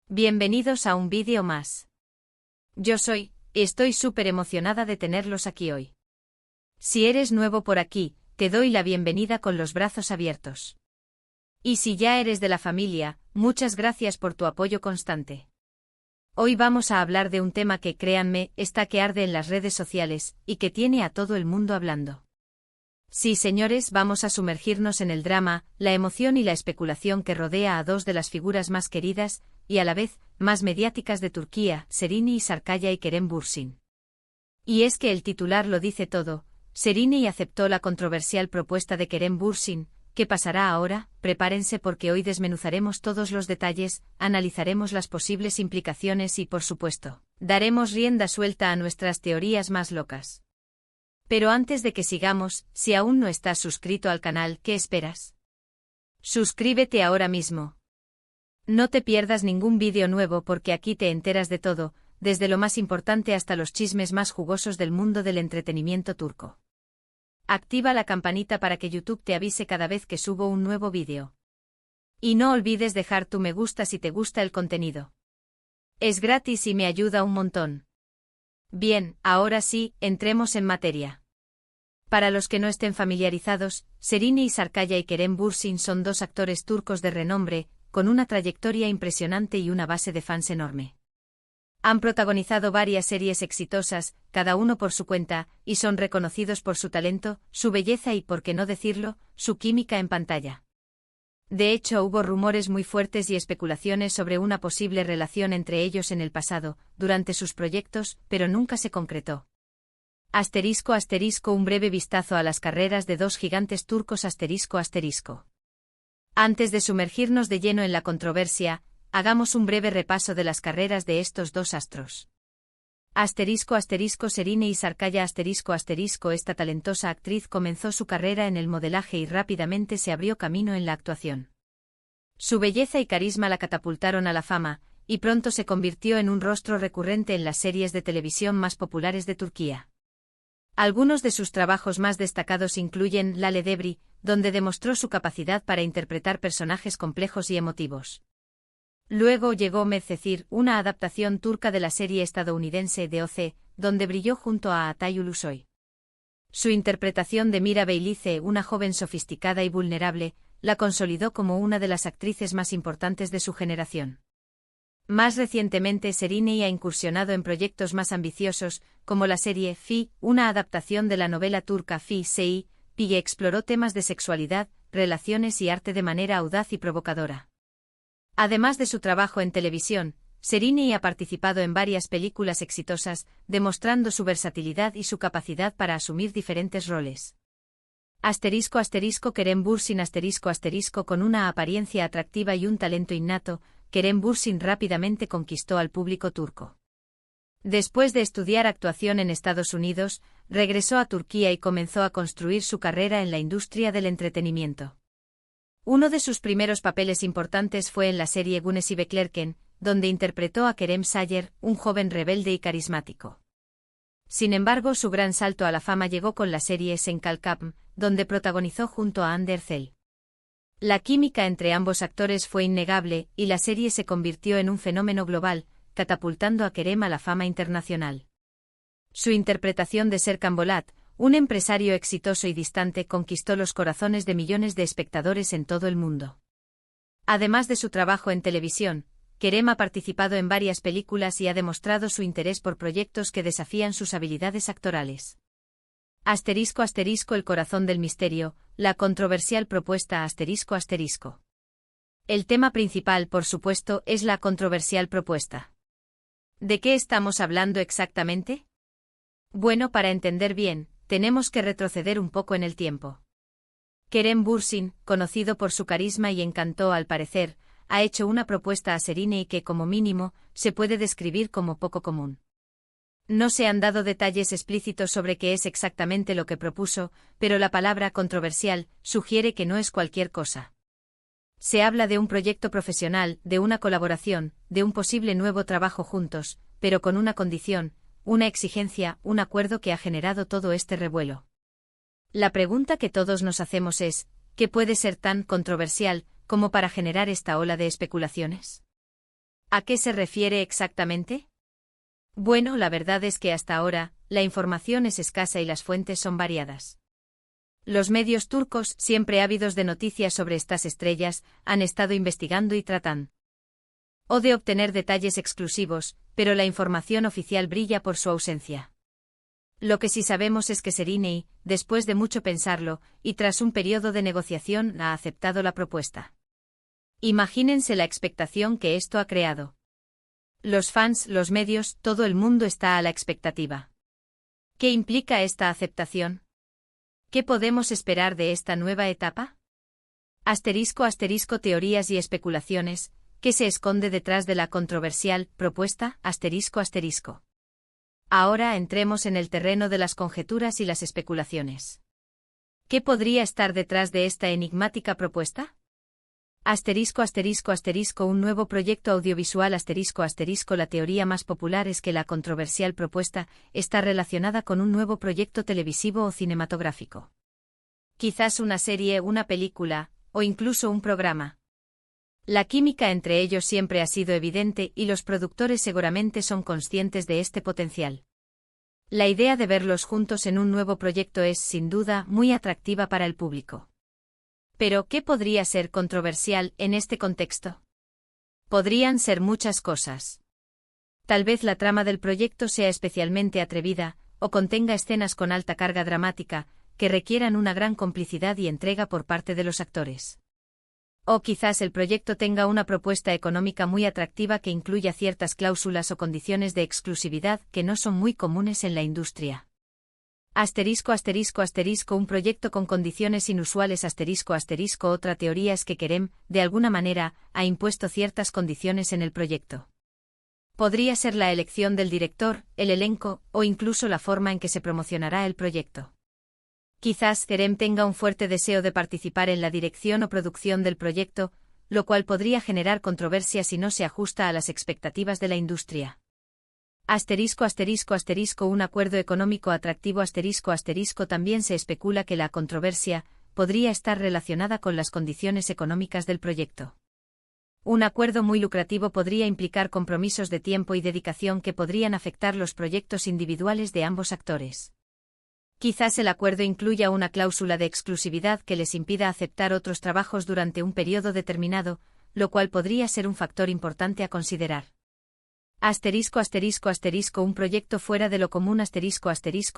Bienvenidos a un vídeo más. Estoy súper emocionada de tenerlos aquí hoy. Si eres nuevo por aquí, te doy la bienvenida con los brazos abiertos. Y si ya eres de la familia, muchas gracias por tu apoyo constante. Hoy vamos a hablar de un tema que, créanme, está que arde en las redes sociales, y que tiene a todo el mundo hablando. Sí, señores, vamos a sumergirnos en el drama, la emoción y la especulación que rodea a dos de las figuras más queridas, y a la vez, más mediáticas de Turquía, Serenay Sarıkaya y Kerem Bürsin. Y es que el titular lo dice todo, Serenay aceptó la controversial propuesta de Kerem Bürsin. ¿Qué pasará ahora? Prepárense porque hoy desmenuzaremos todos los detalles, analizaremos las posibles implicaciones y, por supuesto, daremos rienda suelta a nuestras teorías más locas. Pero antes de que sigamos, si aún no estás suscrito al canal, ¿qué esperas? Suscríbete ahora mismo. No te pierdas ningún vídeo nuevo porque aquí te enteras de todo, desde lo más importante hasta los chismes más jugosos del mundo del entretenimiento turco. Activa la campanita para que YouTube te avise cada vez que subo un nuevo vídeo. Y no olvides dejar tu me gusta si te gusta el contenido. Es gratis y me ayuda un montón. Bien, ahora sí, entremos en materia. Para los que no estén familiarizados, Serenay Sarıkaya y Kerem Bürsin son dos actores turcos de renombre, con una trayectoria impresionante y una base de fans enorme. Han protagonizado varias series exitosas, cada uno por su cuenta, y son reconocidos por su talento, su belleza y, por qué no decirlo, su química en pantalla. De hecho, hubo rumores muy fuertes y especulaciones sobre una posible relación entre ellos en el pasado, durante sus proyectos, pero nunca se concretó. *** Un breve vistazo a las carreras de dos gigantes turcos ***. Antes de sumergirnos de lleno en la controversia, hagamos un breve repaso de las carreras de estos dos astros. Serenay Sarıkaya ***. Esta talentosa actriz comenzó su carrera en el modelaje y rápidamente se abrió camino en la actuación. Su belleza y carisma la catapultaron a la fama, y pronto se convirtió en un rostro recurrente en las series de televisión más populares de Turquía. Algunos de sus trabajos más destacados incluyen Lale Devri, donde demostró su capacidad para interpretar personajes complejos y emotivos. Luego llegó Medcezir, una adaptación turca de la serie estadounidense de OC, donde brilló junto a Atay Ulusoy. Su interpretación de Mira Beylice, una joven sofisticada y vulnerable, la consolidó como una de las actrices más importantes de su generación. Más recientemente, Serenay ha incursionado en proyectos más ambiciosos, como la serie Fi, una adaptación de la novela turca Fi Sey, que exploró temas de sexualidad, relaciones y arte de manera audaz y provocadora. Además de su trabajo en televisión, Serenay ha participado en varias películas exitosas, demostrando su versatilidad y su capacidad para asumir diferentes roles. Kerem Bürsin Con una apariencia atractiva y un talento innato, Kerem Bürsin rápidamente conquistó al público turco. Después de estudiar actuación en Estados Unidos, regresó a Turquía y comenzó a construir su carrera en la industria del entretenimiento. Uno de sus primeros papeles importantes fue en la serie Güneşi Beklerken, donde interpretó a Kerem Sayer, un joven rebelde y carismático. Sin embargo, su gran salto a la fama llegó con la serie Sen Kalkapm, donde protagonizó junto a Hande Erçel. La química entre ambos actores fue innegable, y la serie se convirtió en un fenómeno global, catapultando a Kerem a la fama internacional. Su interpretación de Serkan Bolat, un empresario exitoso y distante, conquistó los corazones de millones de espectadores en todo el mundo. Además de su trabajo en televisión, Kerem ha participado en varias películas y ha demostrado su interés por proyectos que desafían sus habilidades actorales. *** El corazón del misterio, la controversial propuesta ***. El tema principal, por supuesto, es la controversial propuesta. ¿De qué estamos hablando exactamente? Bueno, para entender bien, tenemos que retroceder un poco en el tiempo. Kerem Bürsin, conocido por su carisma y encanto al parecer, ha hecho una propuesta a Serenay que, como mínimo, se puede describir como poco común. No se han dado detalles explícitos sobre qué es exactamente lo que propuso, pero la palabra controversial sugiere que no es cualquier cosa. Se habla de un proyecto profesional, de una colaboración, de un posible nuevo trabajo juntos, pero con una condición, una exigencia, un acuerdo que ha generado todo este revuelo. La pregunta que todos nos hacemos es, ¿qué puede ser tan controversial como para generar esta ola de especulaciones? ¿A qué se refiere exactamente? Bueno, la verdad es que hasta ahora, la información es escasa y las fuentes son variadas. Los medios turcos, siempre ávidos de noticias sobre estas estrellas, han estado investigando y tratan o de obtener detalles exclusivos, pero la información oficial brilla por su ausencia. Lo que sí sabemos es que Serínei, después de mucho pensarlo, y tras un periodo de negociación, ha aceptado la propuesta. Imagínense la expectación que esto ha creado. Los fans, los medios, todo el mundo está a la expectativa. ¿Qué implica esta aceptación? ¿Qué podemos esperar de esta nueva etapa? Teorías y especulaciones, ¿qué se esconde detrás de la controversial propuesta? Ahora entremos en el terreno de las conjeturas y las especulaciones. ¿Qué podría estar detrás de esta enigmática propuesta? Un nuevo proyecto audiovisual La teoría más popular es que la controversial propuesta está relacionada con un nuevo proyecto televisivo o cinematográfico. Quizás una serie, una película, o incluso un programa. La química entre ellos siempre ha sido evidente y los productores seguramente son conscientes de este potencial. La idea de verlos juntos en un nuevo proyecto es, sin duda, muy atractiva para el público. Pero, ¿qué podría ser controversial en este contexto? Podrían ser muchas cosas. Tal vez la trama del proyecto sea especialmente atrevida, o contenga escenas con alta carga dramática, que requieran una gran complicidad y entrega por parte de los actores. O quizás el proyecto tenga una propuesta económica muy atractiva que incluya ciertas cláusulas o condiciones de exclusividad que no son muy comunes en la industria. Un proyecto con condiciones inusuales Otra teoría es que Kerem, de alguna manera, ha impuesto ciertas condiciones en el proyecto. Podría ser la elección del director, el elenco, o incluso la forma en que se promocionará el proyecto. Quizás Kerem tenga un fuerte deseo de participar en la dirección o producción del proyecto, lo cual podría generar controversia si no se ajusta a las expectativas de la industria. Un acuerdo económico atractivo También se especula que la controversia podría estar relacionada con las condiciones económicas del proyecto. Un acuerdo muy lucrativo podría implicar compromisos de tiempo y dedicación que podrían afectar los proyectos individuales de ambos actores. Quizás el acuerdo incluya una cláusula de exclusividad que les impida aceptar otros trabajos durante un periodo determinado, lo cual podría ser un factor importante a considerar. Un proyecto fuera de lo común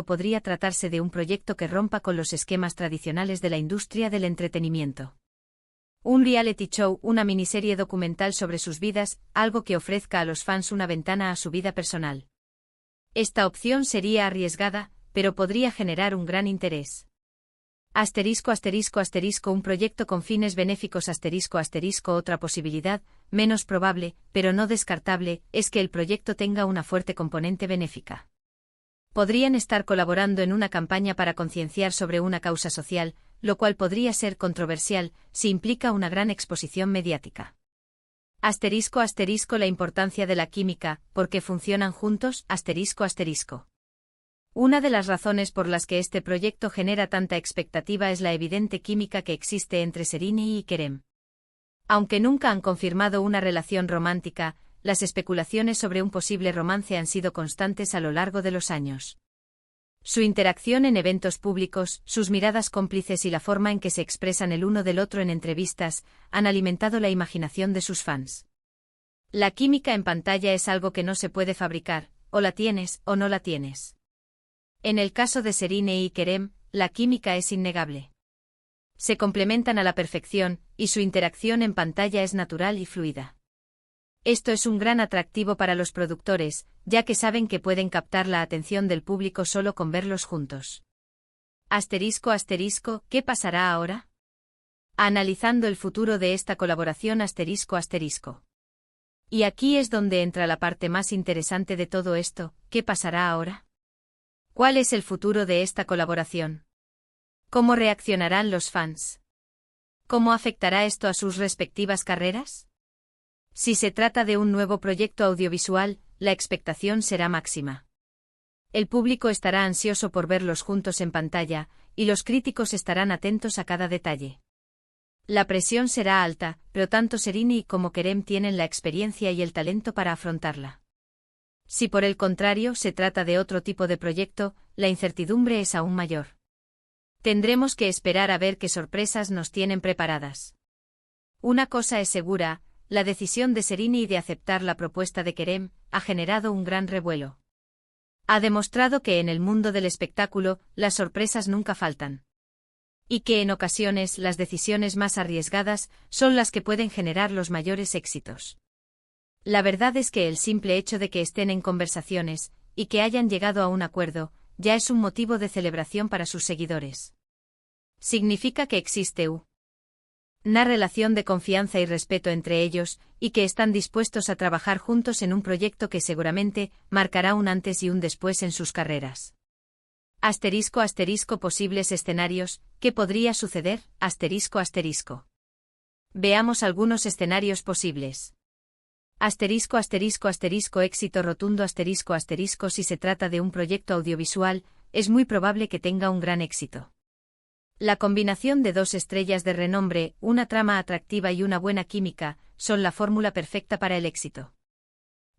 podría tratarse de un proyecto que rompa con los esquemas tradicionales de la industria del entretenimiento. Un reality show, una miniserie documental sobre sus vidas, algo que ofrezca a los fans una ventana a su vida personal. Esta opción sería arriesgada, pero podría generar un gran interés. Un proyecto con fines benéficos Otra posibilidad, menos probable, pero no descartable, es que el proyecto tenga una fuerte componente benéfica. Podrían estar colaborando en una campaña para concienciar sobre una causa social, lo cual podría ser controversial si implica una gran exposición mediática. La importancia de la química, ¿por qué funcionan juntos? Una de las razones por las que este proyecto genera tanta expectativa es la evidente química que existe entre Serínei y Kerem. Aunque nunca han confirmado una relación romántica, las especulaciones sobre un posible romance han sido constantes a lo largo de los años. Su interacción en eventos públicos, sus miradas cómplices y la forma en que se expresan el uno del otro en entrevistas, han alimentado la imaginación de sus fans. La química en pantalla es algo que no se puede fabricar, o la tienes o no la tienes. En el caso de Serínei y Kerem, la química es innegable. Se complementan a la perfección, y su interacción en pantalla es natural y fluida. Esto es un gran atractivo para los productores, ya que saben que pueden captar la atención del público solo con verlos juntos. ¿Qué pasará ahora? Analizando el futuro de esta colaboración Y aquí es donde entra la parte más interesante de todo esto, ¿qué pasará ahora? ¿Cuál es el futuro de esta colaboración? ¿Cómo reaccionarán los fans? ¿Cómo afectará esto a sus respectivas carreras? Si se trata de un nuevo proyecto audiovisual, la expectación será máxima. El público estará ansioso por verlos juntos en pantalla, y los críticos estarán atentos a cada detalle. La presión será alta, pero tanto Sereni como Kerem tienen la experiencia y el talento para afrontarla. Si por el contrario se trata de otro tipo de proyecto, la incertidumbre es aún mayor. Tendremos que esperar a ver qué sorpresas nos tienen preparadas. Una cosa es segura, la decisión de Sereni de aceptar la propuesta de Kerem ha generado un gran revuelo. Ha demostrado que en el mundo del espectáculo, las sorpresas nunca faltan. Y que en ocasiones las decisiones más arriesgadas son las que pueden generar los mayores éxitos. La verdad es que el simple hecho de que estén en conversaciones, y que hayan llegado a un acuerdo, ya es un motivo de celebración para sus seguidores. Significa que existe una relación de confianza y respeto entre ellos, y que están dispuestos a trabajar juntos en un proyecto que seguramente marcará un antes y un después en sus carreras. *** Posibles escenarios, ¿qué podría suceder? ***. Veamos algunos escenarios posibles. Éxito rotundo Si se trata de un proyecto audiovisual, es muy probable que tenga un gran éxito. La combinación de dos estrellas de renombre, una trama atractiva y una buena química, son la fórmula perfecta para el éxito.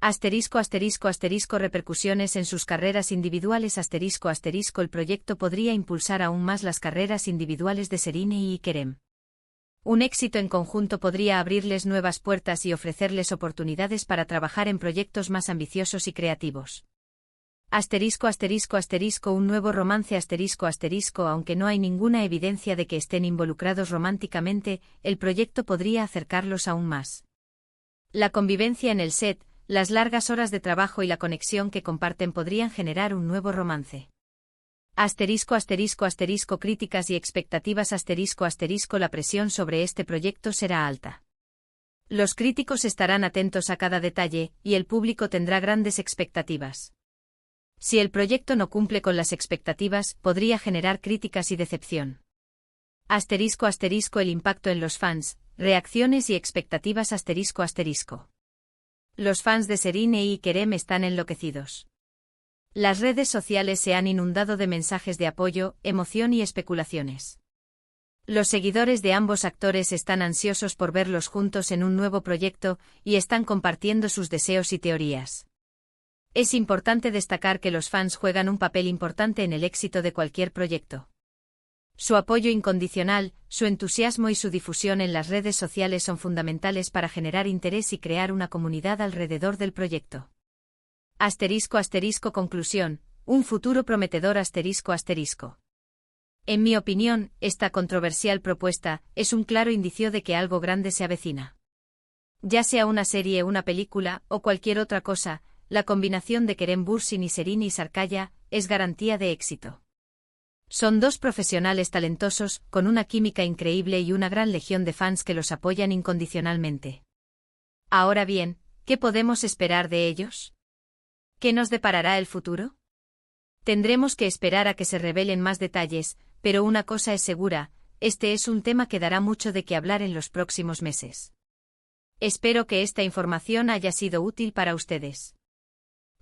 Repercusiones en sus carreras individuales. El proyecto podría impulsar aún más las carreras individuales de Sereni y Kerem. Un éxito en conjunto podría abrirles nuevas puertas y ofrecerles oportunidades para trabajar en proyectos más ambiciosos y creativos. Un nuevo romance. Aunque no hay ninguna evidencia de que estén involucrados románticamente, el proyecto podría acercarlos aún más. La convivencia en el set, las largas horas de trabajo y la conexión que comparten podrían generar un nuevo romance. Críticas y expectativas. La presión sobre este proyecto será alta. Los críticos estarán atentos a cada detalle, y el público tendrá grandes expectativas. Si el proyecto no cumple con las expectativas, podría generar críticas y decepción. El impacto en los fans, reacciones y expectativas. Los fans de Sereni y Kerem están enloquecidos. Las redes sociales se han inundado de mensajes de apoyo, emoción y especulaciones. Los seguidores de ambos actores están ansiosos por verlos juntos en un nuevo proyecto y están compartiendo sus deseos y teorías. Es importante destacar que los fans juegan un papel importante en el éxito de cualquier proyecto. Su apoyo incondicional, su entusiasmo y su difusión en las redes sociales son fundamentales para generar interés y crear una comunidad alrededor del proyecto. Conclusión, un futuro prometedor. En mi opinión, esta controversial propuesta es un claro indicio de que algo grande se avecina. Ya sea una serie, una película o cualquier otra cosa, la combinación de Kerem Bürsin y Sereni Sarkaya es garantía de éxito. Son dos profesionales talentosos, con una química increíble y una gran legión de fans que los apoyan incondicionalmente. Ahora bien, ¿qué podemos esperar de ellos? ¿Qué nos deparará el futuro? Tendremos que esperar a que se revelen más detalles, pero una cosa es segura, este es un tema que dará mucho de qué hablar en los próximos meses. Espero que esta información haya sido útil para ustedes.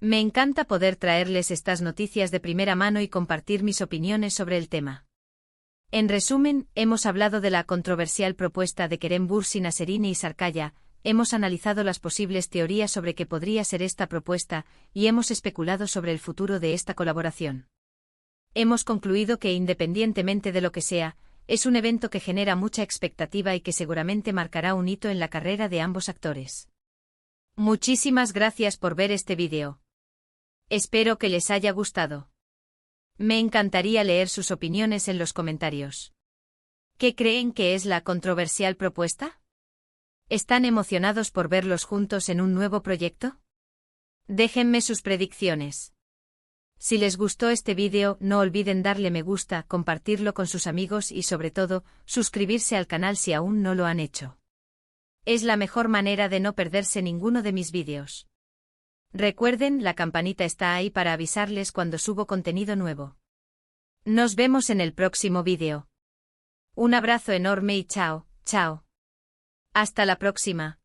Me encanta poder traerles estas noticias de primera mano y compartir mis opiniones sobre el tema. En resumen, hemos hablado de la controversial propuesta de Kerem Bürsin a Sereni y Sarkaya, hemos analizado las posibles teorías sobre qué podría ser esta propuesta, y hemos especulado sobre el futuro de esta colaboración. Hemos concluido que independientemente de lo que sea, es un evento que genera mucha expectativa y que seguramente marcará un hito en la carrera de ambos actores. Muchísimas gracias por ver este vídeo. Espero que les haya gustado. Me encantaría leer sus opiniones en los comentarios. ¿Qué creen que es la controversial propuesta? ¿Están emocionados por verlos juntos en un nuevo proyecto? Déjenme sus predicciones. Si les gustó este vídeo, no olviden darle me gusta, compartirlo con sus amigos y sobre todo, suscribirse al canal si aún no lo han hecho. Es la mejor manera de no perderse ninguno de mis vídeos. Recuerden, la campanita está ahí para avisarles cuando subo contenido nuevo. Nos vemos en el próximo vídeo. Un abrazo enorme y chao, chao. Hasta la próxima.